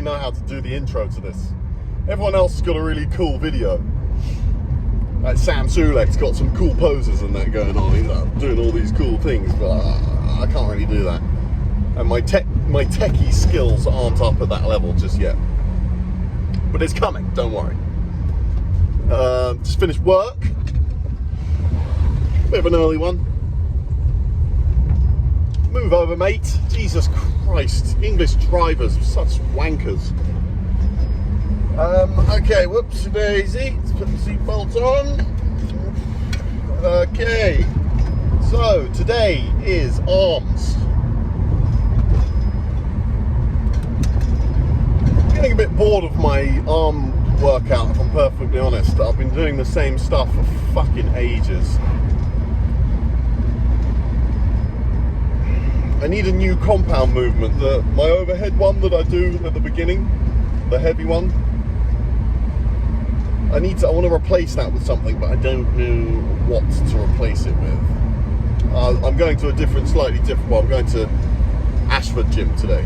know how to do the intro to this. Everyone else has got a really cool video. Like Sam Sulek's got some cool poses and that going on. He's doing all these cool things, but I can't really do that. And my techie skills aren't up at that level just yet. But it's coming, don't worry. Just finished work. Bit of an early one. Move over, mate. Jesus Christ. English drivers are such wankers. Okay, whoops, daisy. Let's put the seatbelt on. Okay. So, today is arms. I'm getting a bit bored of my arm workout, if I'm perfectly honest. I've been doing the same stuff for fucking ages. I need a new compound movement. My overhead one that I do at the beginning, the heavy one, I want to replace that with something, but I don't know what to replace it with. I'm going to a slightly different one. I'm going to Ashford Gym today.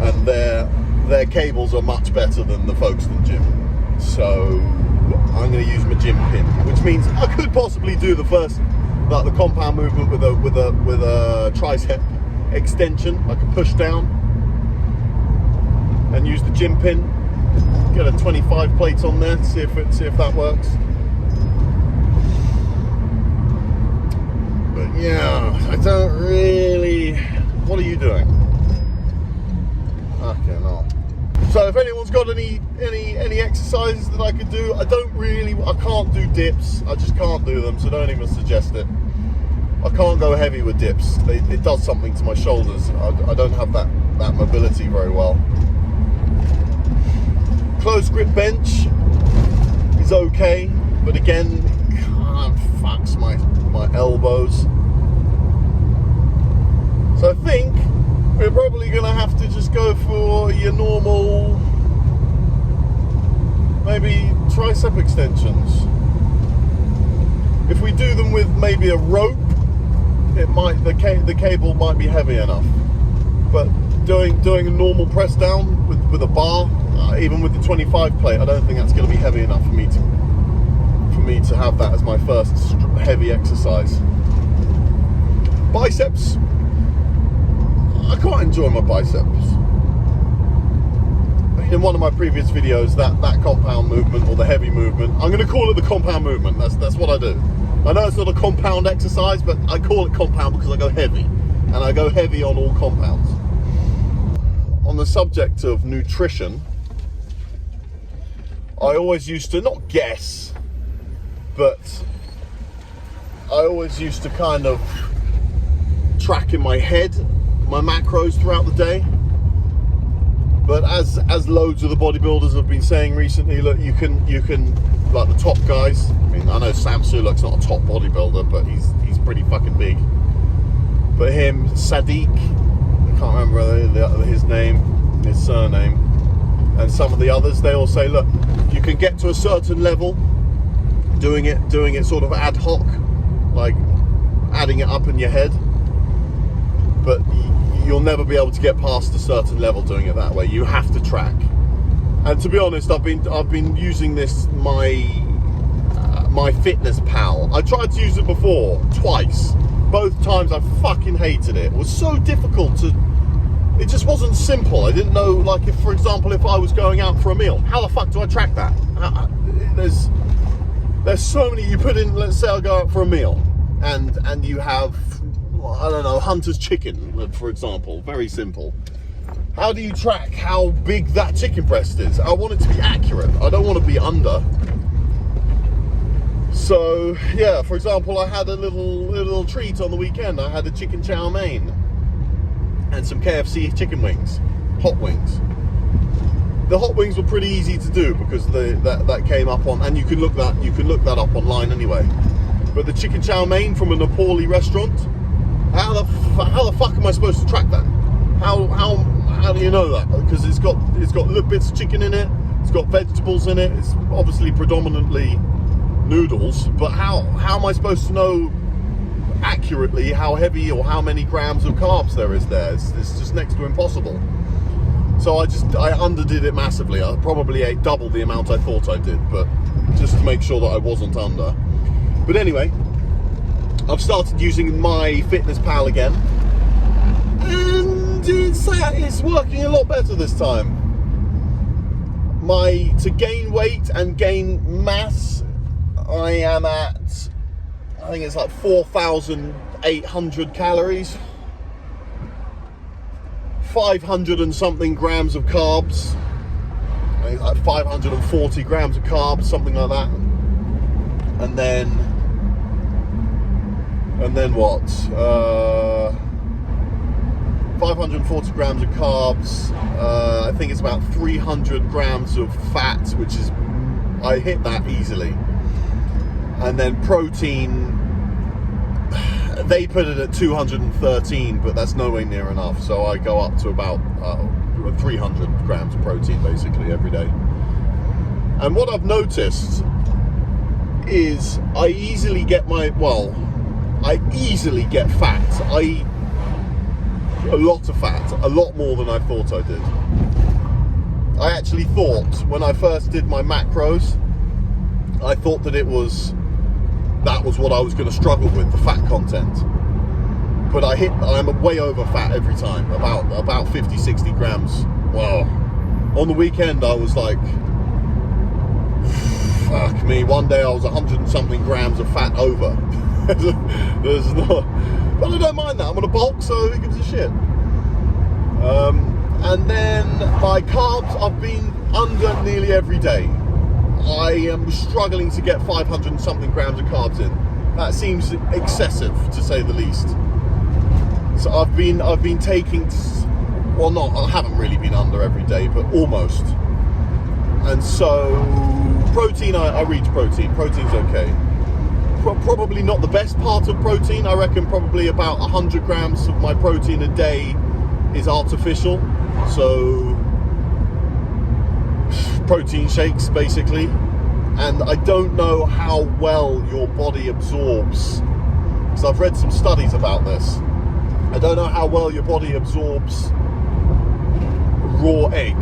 And their cables are much better than the Folkestone Gym. So I'm going to use my gym pin, which means I could possibly do the compound movement with a tricep extension, like a push down, and use the gym pin. Get a 25 plate on there, see if that works. But yeah, I don't really. What are you doing? Okay, no. So if anyone's got any exercises that I could do, I can't do dips. I just can't do them, so don't even suggest it. I can't go heavy with dips. It does something to my shoulders. I don't have that mobility very well. Close grip bench is okay, but again, kind of fucks my elbows. So I think we're probably going to have to just go for your normal, maybe tricep extensions. If we do them with maybe a rope, the cable might be heavy enough. But doing a normal press down with a bar, even with the 25 plate, I don't think that's going to be heavy enough for me to have that as my first heavy exercise. Biceps, I quite enjoy my biceps. In one of my previous videos, that compound movement, or the heavy movement, I'm going to call it the compound movement. That's what I do. I know it's not a compound exercise, but I call it compound because I go heavy, and I go heavy on all compounds. On the subject of nutrition, I always used to not guess, but I always used to kind of track in my head my macros throughout the day. But as loads of the bodybuilders have been saying recently, look, you can like the top guys. I mean, I know Sam Sulek's not a top bodybuilder, but he's pretty fucking big. But him, Sadiq, I can't remember his name, his surname, and some of the others, they all say, look, you can get to a certain level doing it sort of ad hoc, like adding it up in your head, but you'll never be able to get past a certain level doing it that way. You have to track. And to be honest, I've been using this my Fitness Pal. I tried to use it before twice. Both times I fucking hated it. It was so difficult it just wasn't simple. I didn't know, like, if, for example, if I was going out for a meal, how the fuck do I track that? There's so many. You put in, let's say I go out for a meal, and you have, I don't know, Hunter's chicken, for example. Very simple. How do you track how big that chicken breast is? I want it to be accurate. I don't want to be under. So yeah, for example, I had a little treat on the weekend. I had a chicken chow mein and some KFC chicken wings, hot wings. The hot wings were pretty easy to do because that came up on, and you can look that up online anyway. But the chicken chow mein from a Nepali restaurant, how the fuck am I supposed to track that? How do you know that? Because it's got little bits of chicken in it, it's got vegetables in it, it's obviously predominantly noodles, but how am I supposed to know accurately how heavy or how many grams of carbs there is there. It's just next to impossible. So I underdid it massively. I probably ate double the amount I thought I did, but just to make sure that I wasn't under. But anyway, I've started using MyFitnessPal again, and it's working a lot better this time. To gain weight and gain mass, I am at, I think it's like 4,800 calories, 500 and something grams of carbs. I think it's like 540 grams of carbs, something like that. And then what? 540 grams of carbs. I think it's about 300 grams of fat, which is, I hit that easily. And then protein, they put it at 213, but that's nowhere near enough. So I go up to about 300 grams of protein basically every day. And what I've noticed is I easily get fat. I eat a lot of fat, a lot more than I thought I did. I actually thought, when I first did my macros, I thought that was what I was going to struggle with, the fat content. But I'm way over fat every time, about 50, 60 grams. Wow. On the weekend, I was like, fuck me. One day I was 100 and something grams of fat over. There's not, but I don't mind that. I'm on a bulk, so who gives a shit? And then my carbs, I've been under nearly every day. I am struggling to get 500 and something grams of carbs in. That seems excessive, to say the least. So I've been taking, well, I haven't really been under every day, but almost. And so protein, I reach protein. Protein's okay. Probably not the best part of protein. I reckon probably about 100 grams of my protein a day is artificial. So protein shakes basically. And I don't know how well your body absorbs, because I've read some studies about this. I don't know how well your body absorbs raw egg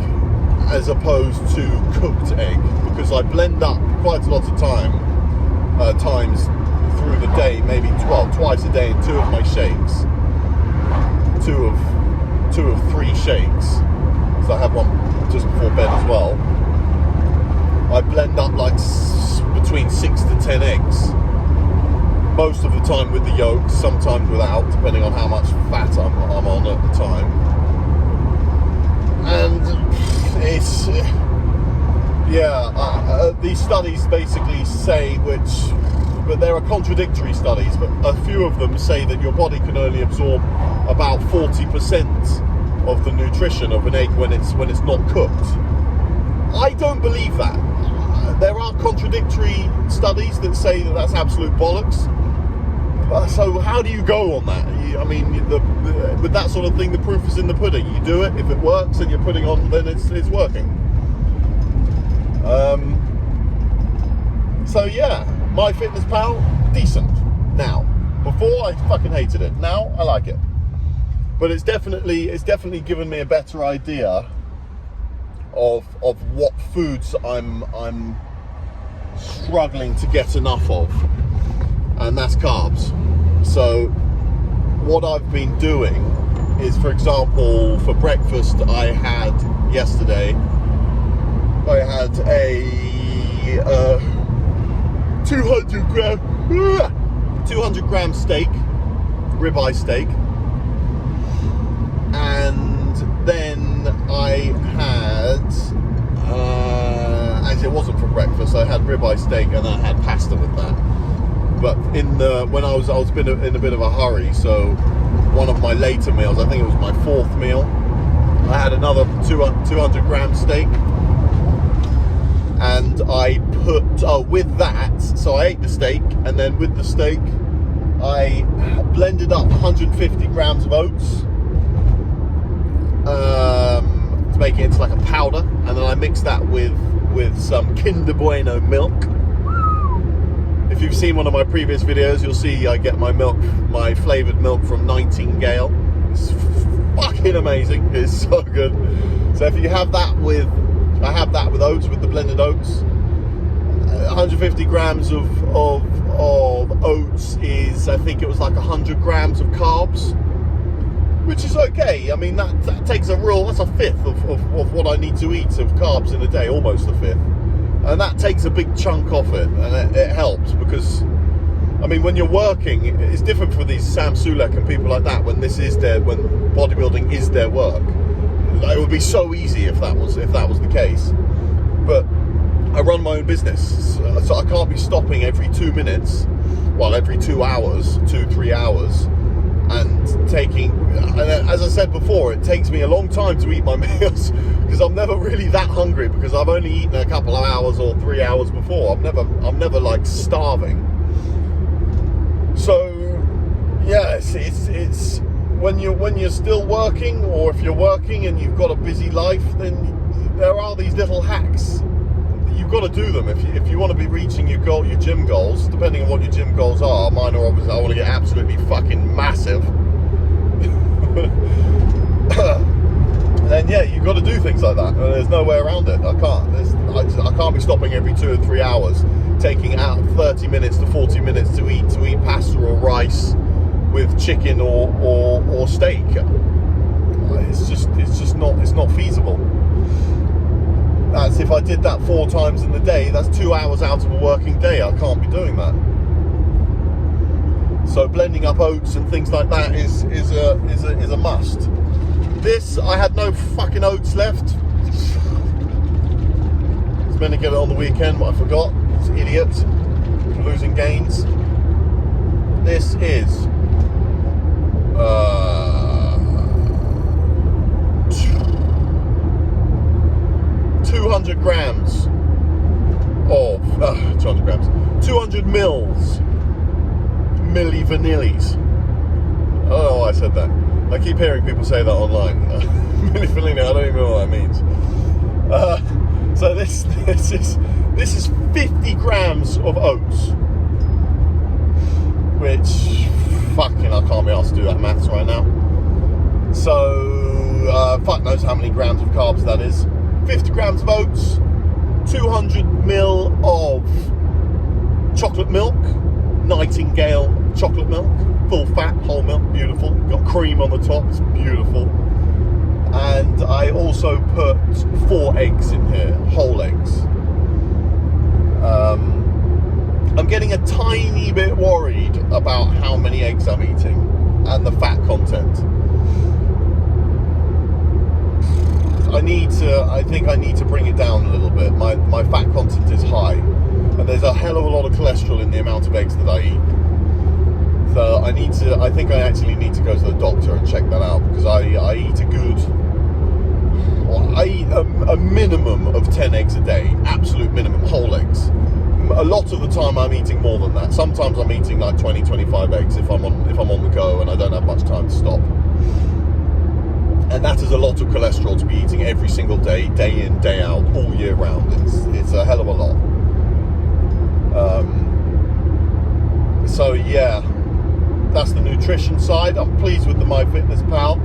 as opposed to cooked egg, because I blend up quite a lot of times through the day, maybe twice a day in two of my shakes, two of 3 shakes, because I have one just before bed as well. I blend up like between 6 to 10 eggs, most of the time with the yolks, sometimes without, depending on how much fat I'm on at the time. And it's, these studies basically say, but there are contradictory studies, but a few of them say that your body can only absorb about 40% of the nutrition of an egg when it's not cooked. I don't believe that. There are contradictory studies that say that that's absolute bollocks. So how do you go on that? I mean, with that sort of thing, the proof is in the pudding. You do it, if it works and you're putting on, then it's working. So yeah, MyFitnessPal, decent. Now, before I fucking hated it. Now I like it. But it's definitely given me a better idea of what foods I'm struggling to get enough of, and that's carbs. So what I've been doing is, for example, for breakfast yesterday I had a 200 gram steak, ribeye steak, and then I had, actually it wasn't for breakfast, I had ribeye steak and I had pasta with that. But when I was in a bit of a hurry, so one of my later meals, I think it was my 4th meal, I had another 200 gram steak, and I put, with that, so I ate the steak, and then with the steak, I blended up 150 grams of oats, to make it into like a powder, and then I mixed that with some Kinder Bueno milk, If you've seen one of my previous videos, you'll see I get my milk, my flavoured milk from Nightingale. It's fucking amazing. It's so good. So if you have that with, I have that with oats, with the blended oats. 150 grams of oats is, I think it was like 100 grams of carbs, which is okay. I mean, that takes that's a fifth of what I need to eat of carbs in a day, almost a fifth. And that takes a big chunk off it, and it helps because, I mean, when you're working, it's different for these Sam Sulek and people like that when when bodybuilding is their work. It would be so easy if that was the case. But I run my own business, so I can't be stopping every 2 minutes, well, every 2 hours, 2-3 hours, and taking, and as I said before, it takes me a long time to eat my meals because I'm never really that hungry because I've only eaten a couple of hours or 3 hours before. I'm never like starving. So yeah, it's when you're still working, or if you're working and you've got a busy life, then there are these little hacks. You've got to do them if you want to be reaching your gym goals, depending on what your gym goals are. Mine are obviously, I want to get absolutely fucking massive. Then yeah, you've got to do things like that. There's no way around it. I can't be stopping every 2 or 3 hours, taking out 30 minutes to 40 minutes to eat pasta or rice with chicken or steak. It's not feasible. That's if I did that 4 times in the day, that's 2 hours out of a working day. I can't be doing that. So blending up oats and things like that is a must. This, I had no fucking oats left. I was meant to get it on the weekend, but I forgot. It's an idiot. I'm losing gains. This is 200 grams of 200 grams, 200 mils, milli vanillis. I don't know why I said that. I keep hearing people say that online. Milli vanilli, I don't even know what that means. So this is 50 grams of oats, which fucking I can't be asked to do that maths right now. So fuck knows how many grams of carbs that is. 50 grams of oats, 200 ml of chocolate milk, Nightingale chocolate milk, full fat, whole milk, beautiful. Got cream on the top, it's beautiful. And I also put 4 eggs in here, whole eggs. I'm getting a tiny bit worried about how many eggs I'm eating and the fat content. I think I need to bring it down a little bit. My fat content is high, and there's a hell of a lot of cholesterol in the amount of eggs that I eat. So I think I actually need to go to the doctor and check that out, because I eat a minimum of 10 eggs a day, absolute minimum, whole eggs. A lot of the time I'm eating more than that. Sometimes I'm eating like 20-25 eggs if I'm on the go and I don't have much time to stop. And that is a lot of cholesterol to be eating every single day, day in, day out, all year round. It's a hell of a lot. So yeah, that's the nutrition side. I'm pleased with the MyFitnessPal.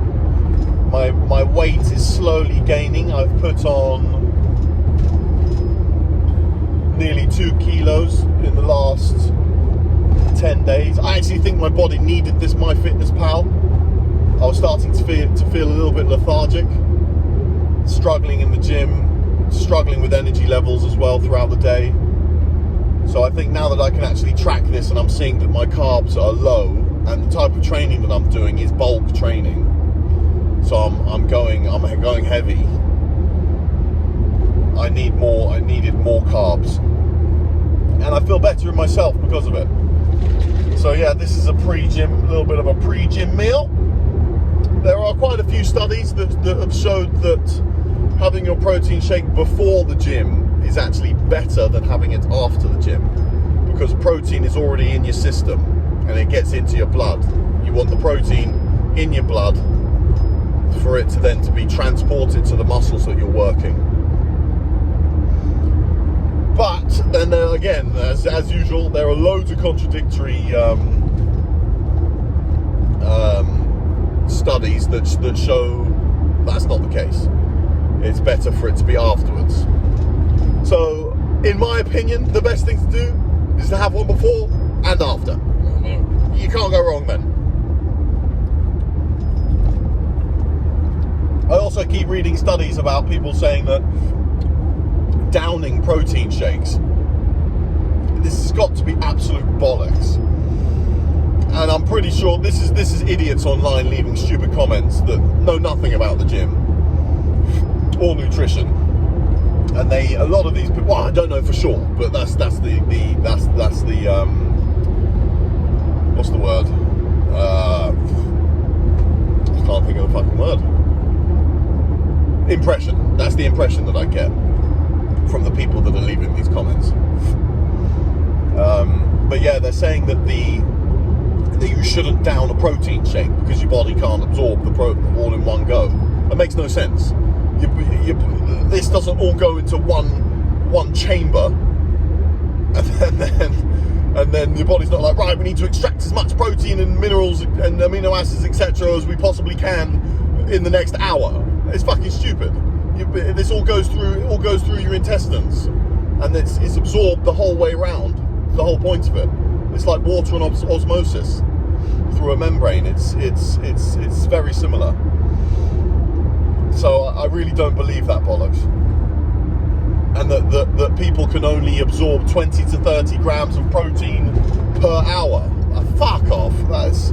My weight is slowly gaining. I've put on nearly 2 kilos in the last 10 days. I actually think my body needed this MyFitnessPal. I was starting to feel a little bit lethargic, struggling in the gym, struggling with energy levels as well throughout the day. So I think now that I can actually track this and I'm seeing that my carbs are low, and the type of training that I'm doing is bulk training, so I'm going heavy. I needed more carbs, and I feel better in myself because of it. So yeah, this is a little bit of a pre-gym meal. There are quite a few studies that have showed that having your protein shake before the gym is actually better than having it after the gym, because protein is already in your system and it gets into your blood. You want the protein in your blood for it to then be transported to the muscles that you're working. But then again, as usual, there are loads of contradictory studies that show that's not the case. It's better for it to be afterwards. So, in my opinion, the best thing to do is to have one before and after. You can't go wrong then. I also keep reading studies about people saying that downing protein shakes, this has got to be absolute bollocks. And I'm pretty sure this is idiots online leaving stupid comments that know nothing about the gym or nutrition. And a lot of these people, well, I don't know for sure, but that's the what's the word? I can't think of the fucking word. Impression. That's the impression that I get from the people that are leaving these comments. But yeah, they're saying that you shouldn't down a protein shake because your body can't absorb the all in one go. That makes no sense. This doesn't all go into one chamber, and then your body's not like, right, we need to extract as much protein and minerals and amino acids, etc., as we possibly can in the next hour. It's fucking stupid. This all goes through your intestines, and it's absorbed the whole way around. The whole point of it. It's like water and osmosis through a membrane. It's very similar. So I really don't believe that bollocks. And that people can only absorb 20 to 30 grams of protein per hour. Fuck off. That's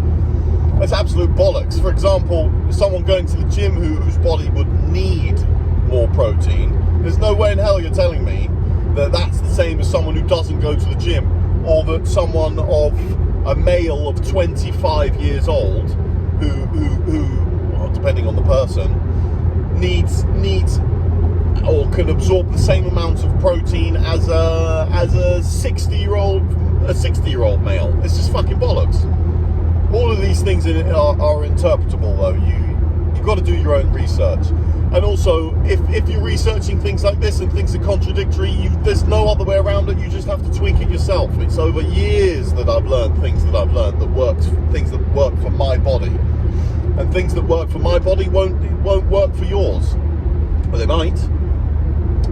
absolute bollocks. For example, someone going to the gym whose body would need more protein, there's no way in hell you're telling me that that's the same as someone who doesn't go to the gym, or that someone of a male of 25 years old who well, depending on the person, needs or can absorb the same amount of protein as a 60-year-old male. It's just fucking bollocks. All of these things are interpretable though. You've got to do your own research. And also, if you're researching things like this and things are contradictory, there's no other way around it. You just have to tweak it yourself. It's over years that I've learned things that things that work for my body, and things that work for my body won't work for yours. Well, they might,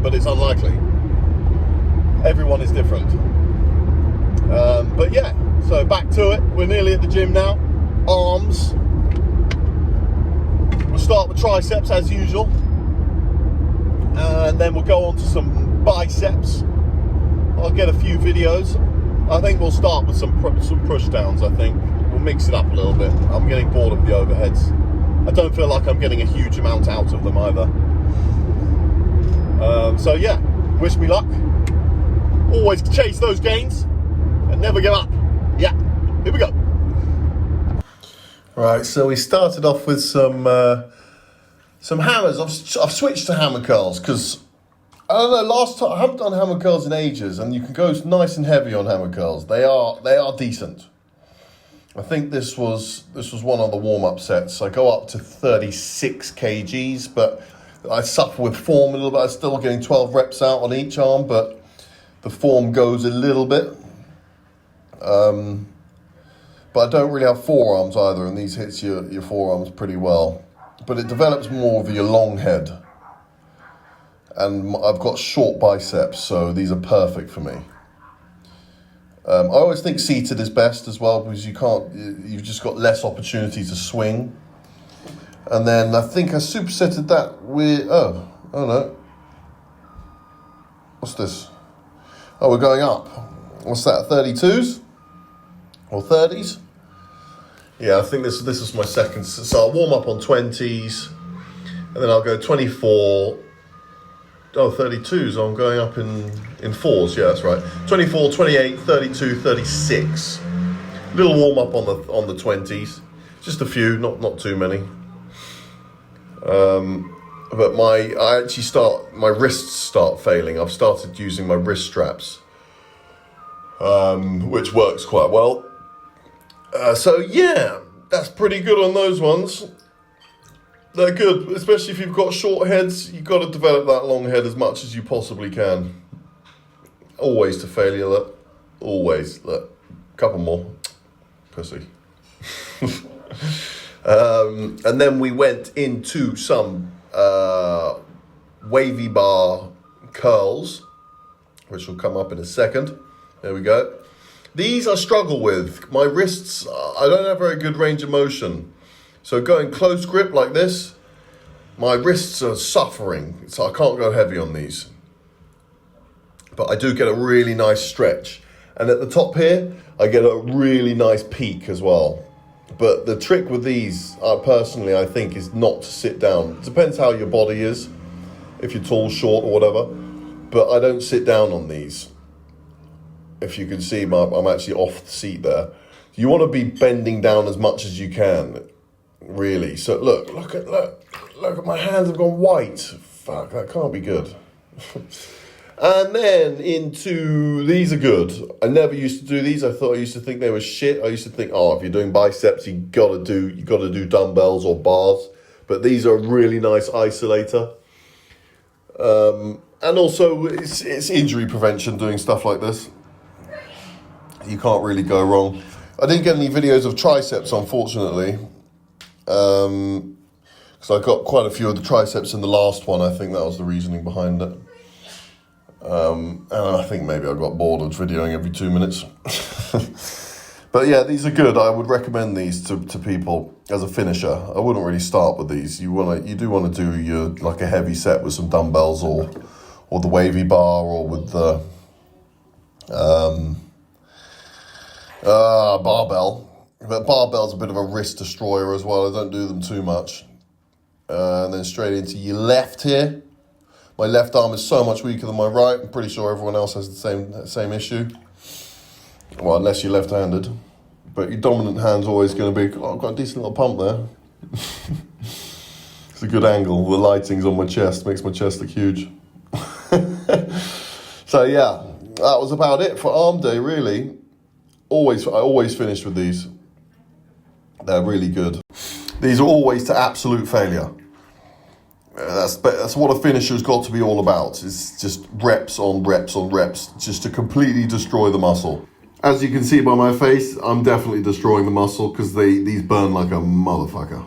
but it's unlikely. Everyone is different. But yeah, so back to it. We're nearly at the gym now. Arms. We'll start with triceps as usual, and then we'll go on to some biceps. I'll get a few videos. I think we'll start with some push downs. I think we'll mix it up a little bit. I'm getting bored of the overheads. I don't feel like I'm getting a huge amount out of them either. So yeah, wish me luck. Always chase those gains and never give up. Yeah, here we go. Right, so we started off with some hammers. I've switched to hammer curls because I don't know. Last time I haven't done hammer curls in ages, and you can go nice and heavy on hammer curls. They are decent. I think this was one of the warm up sets. I go up to 36 kgs, but I suffer with form a little bit. I'm still getting 12 reps out on each arm, but the form goes a little bit. But I don't really have forearms either, and these hits your forearms pretty well. But it develops more of your long head. And I've got short biceps, so these are perfect for me. I always think seated is best as well, because you've just got less opportunity to swing. And then I think I supersetted that with, oh no. What's this? Oh, we're going up. What's that, 32s? Or 30s? Yeah, I think this is my second. So I'll warm up on 20s, and then I'll go 24. Oh, 32s. I'm going up in fours. Yeah, that's right. 24, 28, 32, 36. Little warm up on the 20s. Just a few, not too many. But my wrists start failing. I've started using my wrist straps, which works quite well. So yeah, that's pretty good on those ones. They're good, especially if you've got short heads. You've got to develop that long head as much as you possibly can. always to failure, look. Always, look. Couple more. Pussy. And then we went into some wavy bar curls, which will come up in a second. There we go. These I struggle with. My wrists, I don't have very good range of motion. So going close grip like this, my wrists are suffering. So I can't go heavy on these. But I do get a really nice stretch. And at the top here, I get a really nice peak as well. But the trick with these, personally, I think, is not to sit down. It depends how your body is, if you're tall, short, or whatever. But I don't sit down on these. If you can see, I'm actually off the seat there. You want to be bending down as much as you can, really. So look at my hands have gone white. Fuck, that can't be good. And then into, these are good. I never used to do these. I used to think they were shit. I used to think, if you're doing biceps, you gotta do dumbbells or bars. But these are a really nice isolator. And also, it's injury prevention doing stuff like this. You can't really go wrong. I didn't get any videos of triceps, unfortunately. Because I got quite a few of the triceps in the last one. I think that was the reasoning behind it. And I think maybe I got bored of videoing every 2 minutes. But yeah, these are good. I would recommend these to people as a finisher. I wouldn't really start with these. You do want to do your like a heavy set with some dumbbells or the wavy bar or with the barbell. But barbell's a bit of a wrist destroyer as well. I don't do them too much. And then straight into your left here. My left arm is so much weaker than my right. I'm pretty sure everyone else has the same issue. Well, unless you're left-handed. But your dominant hand's always going to be, I've got a decent little pump there. It's a good angle. The lighting's on my chest. Makes my chest look huge. So yeah, that was about it for arm day, really. I always finish with these. They're really good. These are always to absolute failure. That's what a finisher's got to be all about. It's just reps on reps on reps, just to completely destroy the muscle. As you can see by my face, I'm definitely destroying the muscle because these burn like a motherfucker.